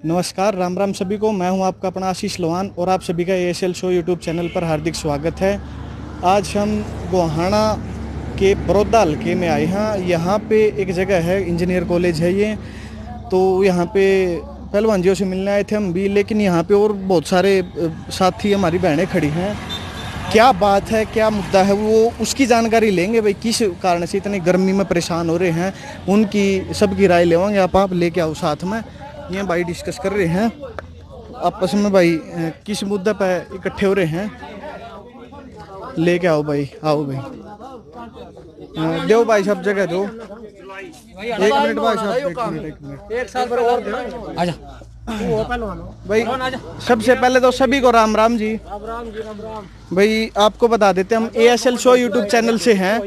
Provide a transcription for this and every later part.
नमस्कार, राम राम सभी को। मैं हूं आपका अपना आशीष लोहान और आप सभी का एएसएल शो यूट्यूब चैनल पर हार्दिक स्वागत है। आज हम गोहाना के बड़ौदा हल्के में आए हैं। यहाँ पे एक जगह है, इंजीनियर कॉलेज है ये। तो यहाँ पे पहलवान से मिलने आए थे हम भी, लेकिन यहाँ पे और बहुत सारे साथी हमारी बहनें खड़ी हैं। क्या बात है, क्या मुद्दा है, वो उसकी जानकारी लेंगे भाई। किस कारण से इतनी गर्मी में परेशान हो रहे हैं, उनकी सबकी राय लेवांगे। आप लेके आओ साथ में। ये भाई डिस्कस कर रहे हैं आपस में भाई, किस मुद्दे पे इकट्ठे हो रहे हैं। लेके आओ भाई, आओ भाई, दो भाई सब जगह दो। एक मिनट भाई साहब, एक मिनट एक साल पर आजा भाई। सबसे पहले तो सभी को राम राम जी। राम राम जी, राम राम भाई। आपको बता देते हम एएसएल शो यूट्यूब चैनल से हैं।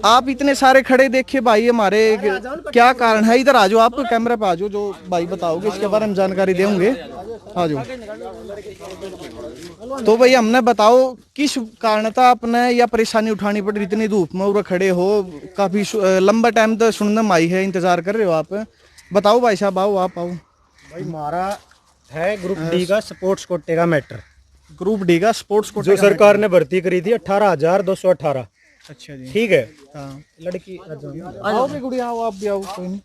आप इतने सारे खड़े देखिए भाई, हमारे क्या कारण है। इधर आ जाओ, आपको कैमरे पे आ जाओ, जो भाई बताओगे इसके बारे में जानकारी देंगे। आ जाओ। तो भाई हमने बताओ किस कारण था आपने या परेशानी उठानी पड़ी, इतनी धूप में उधर खड़े हो, काफी लंबा टाइम तो सुनने में आई है, इंतजार कर रहे हो आप। बताओ भाई साहब, आओ आप आओ भाई। हमारा है ग्रुप डी का स्पोर्ट्स कोटे का मैटर। ग्रुप डी का स्पोर्ट्स कोटे जो सरकार ने भर्ती करी थी 18,218। अच्छा जी, ठीक है। हाँ। लड़की आओ भी गुड़िया, आओ आप भी आओ, कोई नहीं।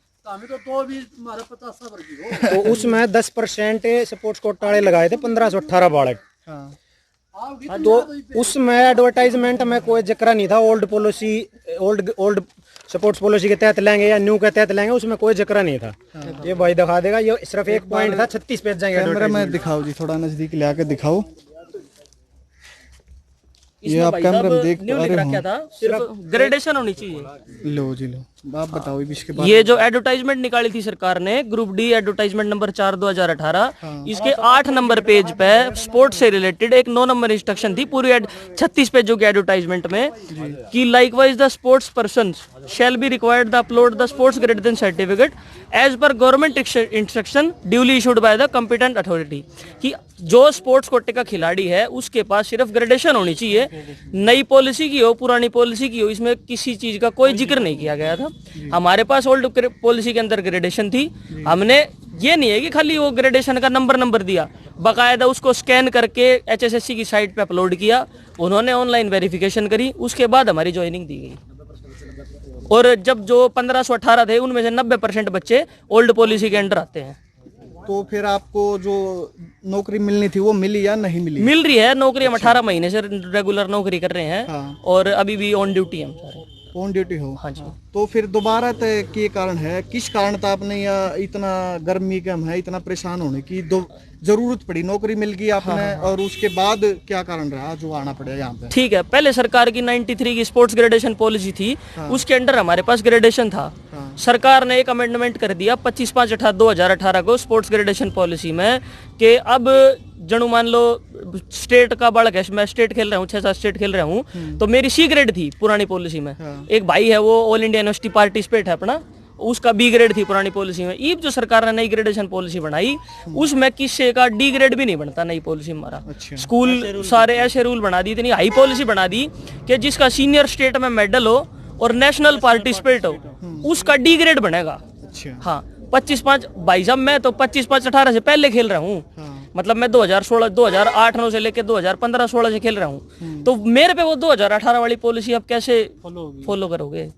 तो उसमें 10% स्पोर्ट्स कोटा वाले लगाए थे, 1518 बालक। हाँ। तो उसमें एडवर्टाइजमेंट में कोई जिक्र नहीं था। Old policy, old sports policy के तहत लेंगे या न्यू के तहत लेंगे, उसमें कोई जिक्र नहीं था। ये भाई दिखा देगा, ये सिर्फ एक पॉइंट था। 36 पेज जाएंगे। कैमरा में दिखाओ जी, थोड़ा नजदीक ले आके दिखाओ। ये आप कैमरा में देख पा रहे हो। था सिर्फ ग्रेडेशन होनी चाहिए। लो जी लो, आप बताओ इसके बाद। ये जो एडवर्टाइजमेंट निकाली थी सरकार ने, ग्रुप डी एडवर्टाइजमेंट नंबर 4/2018, इसके 8 नंबर पेज पे स्पोर्ट्स से रिलेटेड एक 9 नंबर इंस्ट्रक्शन थी पूरी 36 पेजों के एडवर्टाइजमेंट में कि likewise the sports person shall be required the upload the sports gradation certificate as per government instruction duly issued by the competent authority. कि जो स्पोर्ट्स कोटे का खिलाड़ी है उसके पास सिर्फ ग्रेडेशन होनी चाहिए, नई पॉलिसी की हो पुरानी पॉलिसी की हो, इसमें किसी चीज का कोई जिक्र नहीं किया गया था। हमारे पास ओल्ड पॉलिसी के अंदर ग्रेडेशन थी। हमने ये नहीं है कि खाली वो ग्रेडेशन का नंबर दिया, बाकायदा उसको स्कैन करके एचएसएससी की साइट पे अपलोड किया। उन्होंने ऑनलाइन वेरिफिकेशन करी, उसके बाद हमारी ज्वाइनिंग दी गई। और जब जो 1518 थे उनमें से 90% बच्चे ओल्ड पॉलिसी के अंडर आते हैं। तो फिर आपको जो नौकरी मिलनी थी वो मिली या नहीं मिली? मिल रही है नौकरी। हम 18 महीने से रेगुलर नौकरी कर रहे हैं। हाँ। और अभी भी ऑन ड्यूटी हम सारे। ऑन ड्यूटी हो? हाँ जी। तो फिर दोबारा तय के कारण है, किस कारण था आपने या इतना गर्मी कम है, इतना परेशान होने की जरूरत पड़ी? नौकरी मिल गई आपने। हाँ। और उसके बाद क्या कारण रहा जो आना पड़ा यहाँ पे? ठीक है, पहले सरकार की 93 की स्पोर्ट्स ग्रेडेशन पॉलिसी थी। हाँ। उसके अंडर हमारे पास ग्रेडेशन था। हाँ। सरकार ने एक अमेंडमेंट कर दिया 25/5/2018 को स्पोर्ट्स ग्रेडेशन पॉलिसी में कि अब जणु मान लो स्टेट का बालक है, मैं स्टेट खेल रहा हूँ, 6-7 स्टेट खेल रहा हूँ, तो मेरी सी ग्रेड थी पुरानी पॉलिसी में। हाँ। एक भाई है वो ऑल इंडिया यूनिवर्सिटी पार्टिसिपेट है अपना, उसका बी ग्रेड थी पुरानी पॉलिसी में। ये जो सरकार ने नई ग्रेडेशन पॉलिसी बनाई उसमें किसी का डी ग्रेड भी नहीं बनता नई पॉलिसी में हमारा। अच्छा। स्कूल सारे ऐसे रूल बना दी, इतनी हाई पॉलिसी बना दी कि जिसका सीनियर स्टेट में मेडल हो और नेशनल पार्टिसिपेट हो उसका डी ग्रेड बनेगा। अच्छा। हाँ, 25/5 भाई साहब, मैं तो 25/5/18 से पहले खेल रहा हूँ। हाँ। मतलब मैं 2008-9 से लेकर 2015-16 से खेल रहा हूँ। तो मेरे पे वो 2018 वाली पॉलिसी अब कैसे फॉलो करोगे?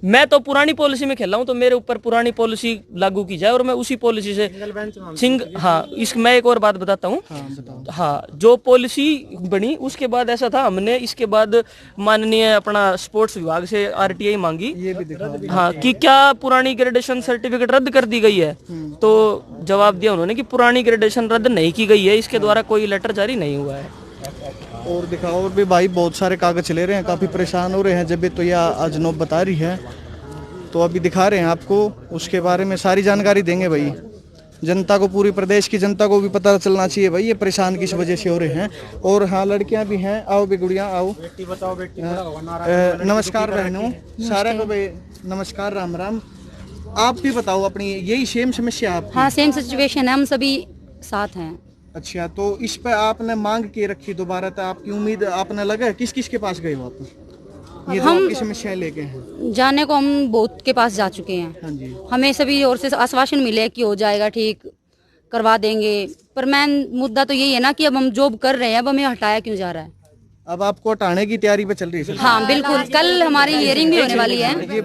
मैं तो पुरानी पॉलिसी में खेल रहा हूँ, तो मेरे ऊपर पुरानी पॉलिसी लागू की जाए और मैं उसी पॉलिसी से हाँ। मैं एक और बात बताता हूँ। हाँ, जो पॉलिसी बनी उसके बाद ऐसा था, हमने इसके बाद माननीय अपना स्पोर्ट्स विभाग से आरटीआई मांगी। हाँ, कि क्या पुरानी ग्रेडेशन सर्टिफिकेट रद्द कर दी गई है? तो जवाब दिया उन्होंने कि पुरानी ग्रेडेशन रद्द नहीं की गई है, इसके द्वारा कोई लेटर जारी नहीं हुआ है। और दिखाओ। और भी भाई बहुत सारे कागज चले रहे हैं, काफी परेशान हो रहे हैं। जब तो यह आज नौ बता रही है, तो अभी दिखा रहे हैं आपको, उसके बारे में सारी जानकारी देंगे भाई। जनता को, पूरी प्रदेश की जनता को भी पता चलना चाहिए भाई ये परेशान किस वजह से हो रहे हैं। और हाँ, लड़कियां भी हैं। आओ भी गुड़िया, आओ। बेटी बचाओ बेटी पढ़ाओ। नमस्कार बहनों, सारे को भाई नमस्कार, राम राम। आप भी बताओ अपनी, यही सेम समस्या आप? हाँ, सेम सिचुएशन है, हम सभी साथ हैं। अच्छा, तो इस पे आपने मांग के रखी दोबारा, तो आपकी उम्मीद आपने लगा किस किस के पास गए हो आप? ये हम आपकी समस्याएं लेके हैं जाने को, हम बहुत के पास जा चुके हैं। हाँ जी। हमें सभी ओर से आश्वासन मिले कि हो जाएगा ठीक, करवा देंगे। पर मेन मुद्दा तो यही है ना कि अब हम जॉब कर रहे हैं, अब हमें हटाया क्यों जा रहा है। अब आपको हटाने की तैयारी पे चल रही है। हाँ बिल्कुल, कल हमारी हियरिंग भी होने वाली है। ये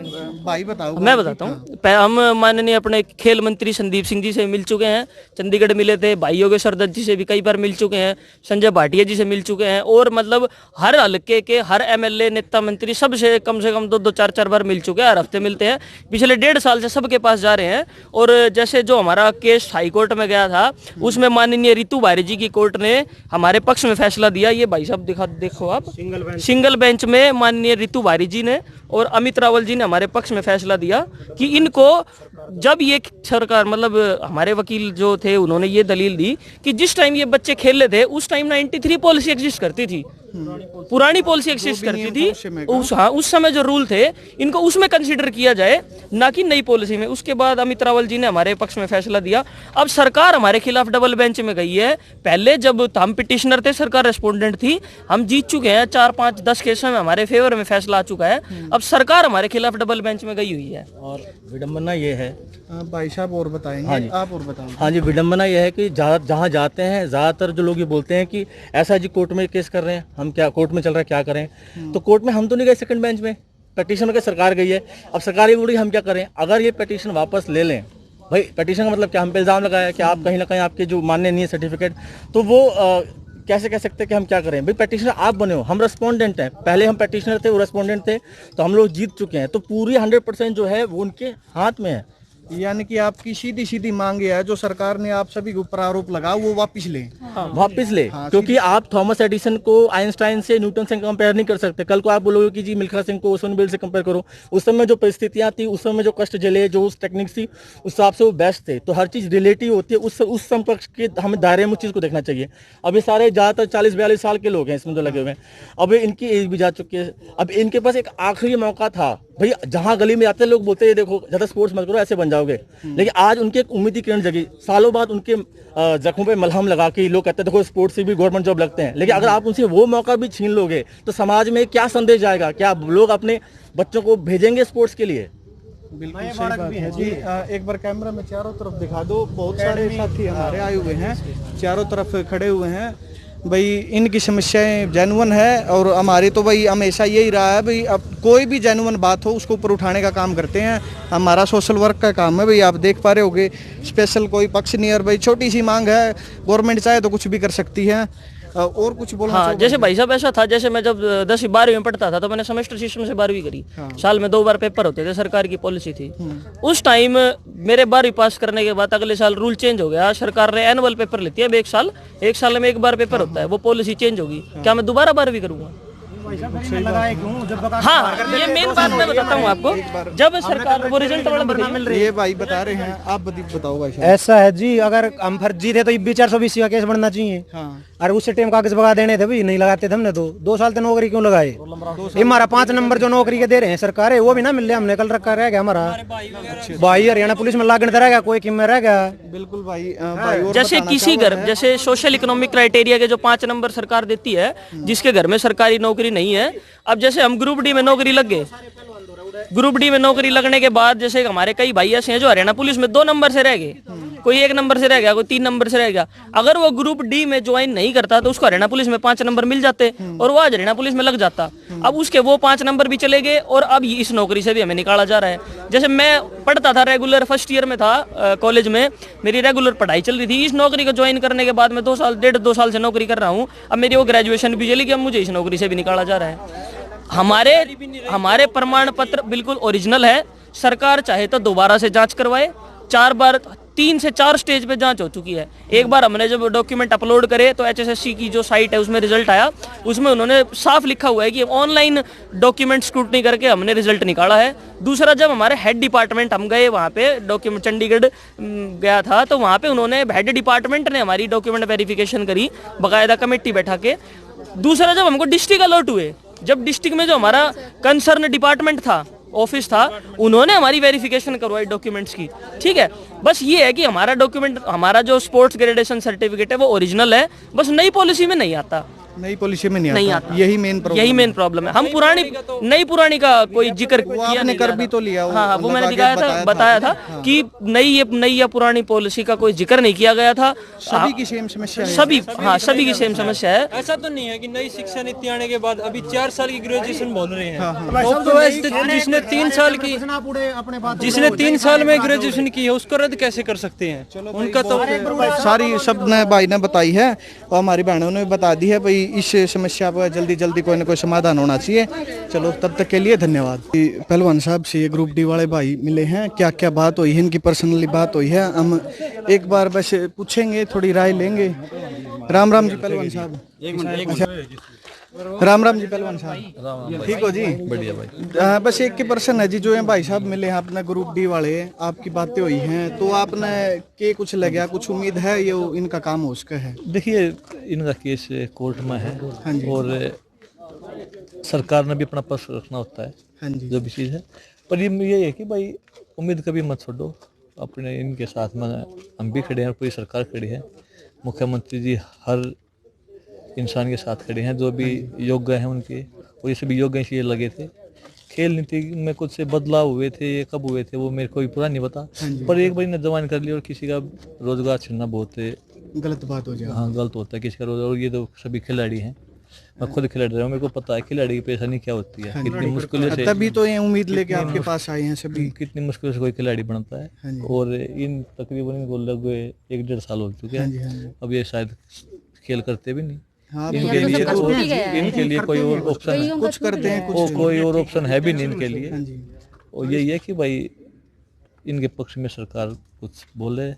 भाई बताओ। मैं बताता हूँ। हम माननीय अपने खेल मंत्री संदीप सिंह जी से मिल चुके हैं, चंडीगढ़ मिले थे। भाई योगेश्वर दत्त जी से भी कई बार मिल चुके हैं, संजय भाटिया जी से मिल चुके हैं, और मतलब हर हल्के के हर एमएलए नेता मंत्री सबसे कम 2-2 4-4 बार मिल चुके हैं। हर हफ्ते मिलते हैं, पिछले 1.5 साल से सबके पास जा रहे हैं। और जैसे जो हमारा केस हाई कोर्ट में गया था, उसमें माननीय रितु बारी जी की कोर्ट ने हमारे पक्ष में फैसला दिया। ये भाई साहब देखो आप, सिंगल बेंच में माननीय रितु बारी जी ने और अमित रावल जी ने हमारे पक्ष में फैसला दिया कि इनको, जब ये सरकार मतलब हमारे वकील जो थे उन्होंने ये दलील दी कि जिस टाइम ये बच्चे खेल रहे थे उस टाइम 93 पॉलिसी एग्जिस्ट करती थी, पुरानी पॉलिसी एग्जिस्ट करती थी। उस समय जो रूल थे इनको उसमें कंसीडर किया जाए, ना कि नई पॉलिसी में। उसके बाद अमित रावल जी ने हमारे पक्ष में फैसला दिया। अब सरकार हमारे खिलाफ डबल बेंच में गई है। पहले जब हम पिटिशनर थे, सरकार रेस्पोंडेंट थी, हम जीत चुके हैं 4, 5, 10 केसों में हमारे फेवर में फैसला आ चुका है। अब सरकार हमारे खिलाफ डबल बेंच में गई हुई है। और विडम्बना ये है, भाई साहब और बताएंगे। हाँ जी। आप और बताओ। हाँ जी, विडम्बना ये है कि जहाँ जाते हैं ज़्यादातर जो लोग ये बोलते हैं कि ऐसा जी कोर्ट में केस कर रहे हैं, हम क्या कोर्ट में चल रहा है, क्या करें। तो कोर्ट में हम तो नहीं गए सेकंड बेंच में, पिटीशन में सरकार गई है। अब सरकार ये बोल रही है हम क्या करें। अगर ये पिटीशन वापस ले लें, भाई पिटीशन का मतलब क्या, हम पे इल्ज़ाम लगाया कि आप कहीं ना कहीं आपके जो मान्य नहीं है सर्टिफिकेट, तो वो कैसे कह सकते हैं कि हम क्या करें। भाई पिटीशनर आप बने हो, हम रेस्पोंडेंट हैं। पहले हम पिटीशनर थे, वो रेस्पोंडेंट थे, तो हम लोग जीत चुके हैं। तो पूरी 100% जो है वो उनके हाथ में है। यानी कि आपकी सीधी सीधी मांग ये है, जो सरकार ने आप सभी के ऊपर आरोप लगाओ वो वापस ले। वापस ले, क्योंकि आप थॉमस एडिसन को आइंस्टाइन से, न्यूटन से कंपेयर नहीं कर सकते। कल को आप बोलोगे कि जी मिल्खा सिंह को ओजोन बेल्ट से कंपेयर करो, उस समय जो परिस्थितियां थी, उस समय जो कष्ट झेले, जो उस टेक्निक थी, उस हिसाब से वो बेस्ट थे। तो हर चीज रिलेटिव होती है, उस समकक्ष के हमें दायरे में उस चीज को देखना चाहिए। अब ये सारे ज्यादातर 40-42 साल के लोग हैं इसमें जो लगे हुए हैं। अब इनकी एज भी जा चुकी है। अब इनके पास एक आखिरी मौका था। भाई जहां गली में जाते हैं लोग बोलते हैं देखो ज्यादा स्पोर्ट्स मत करो, ऐसे बन जाओगे। लेकिन आज उनके एक उम्मीद की किरण जगी। सालों बाद उनके जख्मों पे मलहम लगा के लोग कहते हैं देखो स्पोर्ट्स से भी गवर्नमेंट जॉब लगते हैं। लेकिन अगर आप उनसे वो मौका भी छीन लोगे तो समाज में क्या संदेश जाएगा? क्या लोग अपने बच्चों को भेजेंगे स्पोर्ट्स के लिए? बिल्कुल सही बात है जी। एक बार कैमरा में चारों तरफ दिखा दो। बहुत सारे साथी हमारे आए हुए हैं, चारों तरफ खड़े हुए हैं। भाई इनकी समस्याएं जेन्युइन है और हमारी तो भाई हमेशा यही रहा है भाई, अब कोई भी जेन्युइन बात हो उसको ऊपर उठाने का काम करते हैं। हमारा सोशल वर्क का काम है भाई, आप देख पा रहे होगे। स्पेशल कोई पक्ष नहीं है भाई, छोटी सी मांग है, गवर्नमेंट चाहे तो कुछ भी कर सकती है। और कुछ बोलना? हाँ, जैसे भाई साहब ऐसा था, जैसे मैं जब 10वीं 12वीं में पढ़ता था तो मैंने सेमेस्टर सिस्टम से 12वीं करी। साल में 2 बार पेपर होते थे, सरकार की पॉलिसी थी। उस टाइम मेरे 12वीं पास करने के बाद अगले साल रूल चेंज हो गया। सरकार ने एनुअल पेपर लेती है, एक साल में 1 बार पेपर होता है। वो पॉलिसी चेंज होगी। क्या मैं दोबारा 12वीं करूंगा? हाँ, ये मेन बात मैं बताता हूँ आपको। जब सरकार वो रिजल्ट वाला मिल रही है, भाई बता रहे हैं, आप बताओ भाई। ऐसा है जी, अगर हम फर्जी थे तो ये 420 का केस बनना चाहिए। अरे उससे टाइम कागज बगा देने थे भाई, नहीं लगाते थे हमने। तो 2 साल तक नौकरी क्यों लगाए? ये हमारा 5 नंबर जो नौकरी के दे रहे हैं सरकार है, वो भी ना मिल रहा। हमने कल रखा रह गया हमारा भाई, हरियाणा पुलिस में लागण रह गया, कोई किम में रह गया। बिल्कुल भाई, भाई और जैसे किसी घर, जैसे सोशल इकोनॉमिक क्राइटेरिया के जो 5 नंबर सरकार देती है, जिसके घर में सरकारी नौकरी नहीं है। अब जैसे हम ग्रुप डी में नौकरी लग गए, ग्रुप डी में नौकरी लगने के बाद जैसे हमारे कई भाई ऐसे हैं जो हरियाणा पुलिस में 2 नंबर से रह गए, कोई 1 नंबर से रह गया, कोई 3 नंबर से रह गया। अगर वो ग्रुप डी में ज्वाइन नहीं करता तो उसको हरियाणा पुलिस में 5 नंबर मिल जाते और वो आज हरियाणा पुलिस में लग जाता। अब उसके वो 5 नंबर भी चले गए और अब इस नौकरी से भी हमें निकाला जा रहा है। जैसे मैं पढ़ता था, रेगुलर फर्स्ट ईयर में था कॉलेज में, मेरी रेगुलर पढ़ाई चल रही थी। इस नौकरी को ज्वाइन करने के बाद मैं 1.5-2 साल से नौकरी कर रहा हूँ। अब मेरी वो ग्रेजुएशन भी चली गई, अब मुझे इस नौकरी से भी निकाला जा रहा है। हमारे प्रमाण पत्र बिल्कुल ओरिजिनल है। सरकार चाहे तो दोबारा से जांच करवाए। 4 बार 3 से 4 स्टेज पे जांच हो चुकी है। एक बार हमने जब डॉक्यूमेंट अपलोड करे तो HSSC की जो साइट है उसमें रिजल्ट आया, उसमें उन्होंने साफ लिखा हुआ है कि ऑनलाइन डॉक्यूमेंट स्क्रूटनी करके हमने रिजल्ट निकाला है। दूसरा, जब हमारे हेड डिपार्टमेंट हम गए वहाँ पे, डॉक्यूमेंट चंडीगढ़ गया था, तो वहाँ पे उन्होंने हेड डिपार्टमेंट ने हमारी डॉक्यूमेंट वेरिफिकेशन करी, बाकायदा कमेटी बैठा के। दूसरा, जब हमको डिस्ट्रिक्ट अलॉट हुए, जब डिस्ट्रिक्ट में जो हमारा कंसर्न डिपार्टमेंट था, ऑफिस था, उन्होंने हमारी वेरिफिकेशन करवाई डॉक्यूमेंट्स की। ठीक है, बस ये है कि हमारा डॉक्यूमेंट, हमारा जो स्पोर्ट्स ग्रेडेशन सर्टिफिकेट है वो ओरिजिनल है, बस नई पॉलिसी में नहीं आता। नई पॉलिसी में नहीं नहीं आता, आता। यही मेन प्रॉब्लम, यही मेन प्रॉब्लम है। हम पुरानी नई पुरानी का कोई जिक्र वो किया आपने नहीं कर जा भी रहा। तो लिया, वो हाँ, वो मतलब मैंने आगे दिखाया था, बताया था कि नई या पुरानी पॉलिसी का कोई जिक्र नहीं किया गया था। सभी की सेम समस्या है। सभी, हाँ, सभी की सेम समस्या है। ऐसा तो नहीं है कि नई शिक्षा नीति आने के बाद अभी 4 साल की ग्रेजुएशन बोल रहे हैं। जिसने 3 साल की, जिसने 3 साल में ग्रेजुएशन की है उसको रद्द कैसे कर सकते हैं? उनका तो सारी सब ने भाई ने बताई है और हमारी बहनों ने भी बता दी है भाई, इस समस्या पर जल्दी जल्दी कोई ना कोई समाधान होना चाहिए। चलो तब तक के लिए धन्यवाद। पहलवान साहब से ये ग्रुप डी वाले भाई मिले हैं, क्या क्या बात हुई है, इनकी पर्सनली बात हुई है, हम एक बार बस पूछेंगे, थोड़ी राय लेंगे। राम राम जी पहलवान साहब। राम राम जी पहलवान साहब, ठीक हो जी? बढ़िया भाई। बस एक के पर्सन है जी जो है भाई साहब मिले हैं अपना ग्रुप डी वाले, आपकी बातें हुई हैं तो आपने के कुछ लगा, कुछ उम्मीद है ये इनका काम हो उसका है? देखिए, इनका केस कोर्ट में है और सरकार ने भी अपना पक्ष रखना होता है, हाँ जी, जो भी चीज़ है। पर ये है कि भाई उम्मीद कभी मत छोड़ो, अपने इनके साथ में हम भी खड़े हैं और पूरी सरकार खड़ी है। मुख्यमंत्री जी हर इंसान के साथ खड़े हैं जो भी योग्य हैं उनके, और ये सभी योग्य इसलिए लगे थे। खेल नीति में कुछ से बदलाव हुए थे, ये कब हुए थे वो मेरे को भी पूरा नहीं पता, पर एक बार ने जवान कर लिया और किसी का रोजगार छीनना बहुत गलत बात हो जाए। हाँ, गलत होता है किसी का रोजगार। और ये तो सभी खिलाड़ी हैं, मैं खुद खिलाड़ी रहा हूँ, मेरे को पता है खिलाड़ी की परेशानी क्या होती है, कितनी मुश्किल से, तभी तो ये उम्मीद लेके आपके पास आए हैं सभी। कितनी मुश्किल से कोई खिलाड़ी बनता है। और इन तकरीबन इनको लगभग 1-1.5 साल हो चुके हैं, अब ये शायद खेल करते भी नहीं। हाँ, इनके लिए कोई और ऑप्शन, कुछ करते हैं कुछ, कोई और ऑप्शन है भी नहीं इनके लिए। और यही है कि भाई इनके पक्ष में सरकार कुछ बोले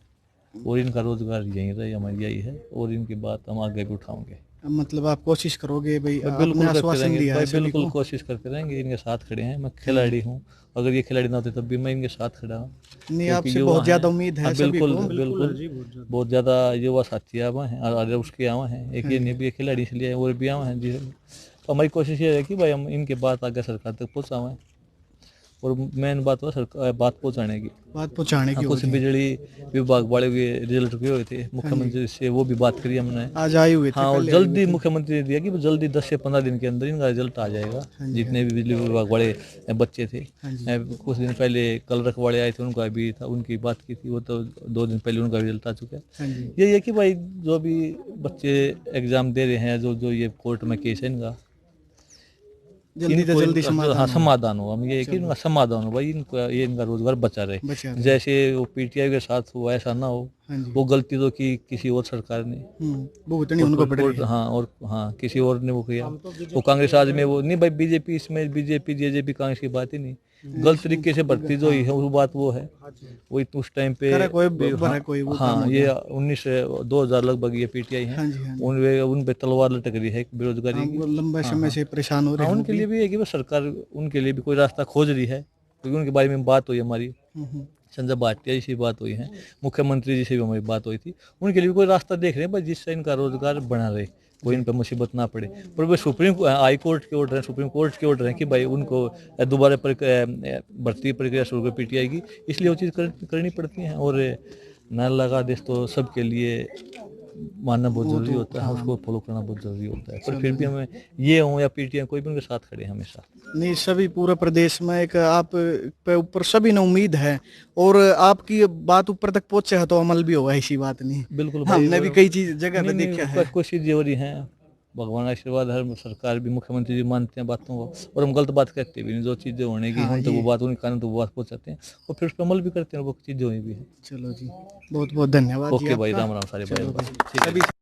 और इनका रोजगार यहीं रहे, हमारी यही है, और इनकी बात हम आगे भी उठाएंगे। मतलब आप कोशिश करोगे भाई? बिल्कुल करते आश्वासन दिया है रहेंगे, सभी बिल्कुल को? कोशिश करते रहेंगे। इनके साथ खड़े हैं, मैं खिलाड़ी हूँ, अगर ये खिलाड़ी ना होते तब भी मैं इनके साथ खड़ा हूँ। नहीं, आपसे बहुत ज्यादा उम्मीद है सभी को। बिल्कुल बहुत ज्यादा युवा साथी आवा हैं और उसके आवा हैं, एक ये नहीं भी खिलाड़ी इसलिए और भी आवा हैं जी। तो हमारी कोशिश ये है कि भाई हम इनके बात आगे सरकार तक पहुँचावें, और मेन बात हुआ सरकार बात पहुँचाने की, पहुंचाने की। कुछ बिजली विभाग वाले भी रिजल्ट हुए हुए थे, मुख्यमंत्री से वो भी बात करी हमने, आज आए हुए थे। हाँ, और जल्दी मुख्यमंत्री ने दिया कि जल्दी 10 से 15 दिन के अंदर इनका रिजल्ट आ जाएगा। जितने भी बिजली विभाग वाले बच्चे थे, कुछ दिन पहले कलरक वाले आए थे, उनका भी था, उनकी बात की थी, वो तो 2 दिन पहले उनका रिजल्ट आ चुका है। यही है कि भाई जो भी बच्चे एग्जाम दे रहे हैं, जो ये कोर्ट में केस है इनका, जल्दी से जल्दी समाधान हो। हम ये है कि इनका समाधान हो भाई, इनका रोजगार बचा रहे। जैसे वो पीटीआई के साथ हुआ ऐसा ना हो, वो गलती तो की किसी और सरकार ने, भुगतनी उनको पड़ेगी। हाँ, और हाँ किसी और ने वो किया, वो कांग्रेस आज में वो नहीं भाई, बीजेपी इसमें बीजेपी जेजेपी कांग्रेस की बात ही नहीं, गलत तरीके से भर्ती जो हुई है वो बात वो है, वो उस टाइम पे हाँ ये 2000 लगभग ये पीटीआई है, उन पे तलवार लटक रही है बेरोजगारी की, लंबे समय से परेशान हो रहे हैं। उनके लिए भी है कि सरकार उनके लिए भी कोई रास्ता खोज रही है, क्योंकि उनके बारे में बात हुई हमारी, संजय भाटिया जी से बात हुई है, मुख्यमंत्री जी से भी हमारी बात हुई थी, उनके लिए भी कोई रास्ता देख रहे हैं भाई जिससे इनका रोजगार बना रहे, कोई इन पर मुसीबत ना पड़े। पर वो हाई कोर्ट के ऑर्डर है, सुप्रीम कोर्ट के ऑर्डर है कि भाई उनको दोबारा भर्ती प्रक्रिया शुरू कर पीटीआई की, इसलिए वो चीज़ करनी पड़ती है। और न लगा देश तो सबके लिए मानना बहुत जरूरी होता है, उसको फॉलो करना बहुत जरूरी होता है, पर फिर भी हमें ये हो या पीटीआई कोई भी उनके साथ खड़े हमेशा। नहीं, सभी पूरे प्रदेश में एक आप पे ऊपर सभी ने उम्मीद है, और आपकी बात ऊपर तक पहुंचे है तो अमल भी होगा, ऐसी बात नहीं। बिल्कुल, हमने भी कई चीज जगह पे देखा है। कुछ चीज़ जरूरी है, भगवान का आशीर्वाद, हर सरकार भी मुख्यमंत्री जी मानते हैं बातों को, और हम गलत बात कहते भी नहीं, जो चीज़ें होने की हम तो वो बात उनके कारण तो वो बात पहुँचाते हैं, और फिर उस पर अमल भी करते हैं, वो चीज़ें हुई भी है। चलो जी, बहुत बहुत धन्यवाद। ओके भाई, राम राम सारे भाई।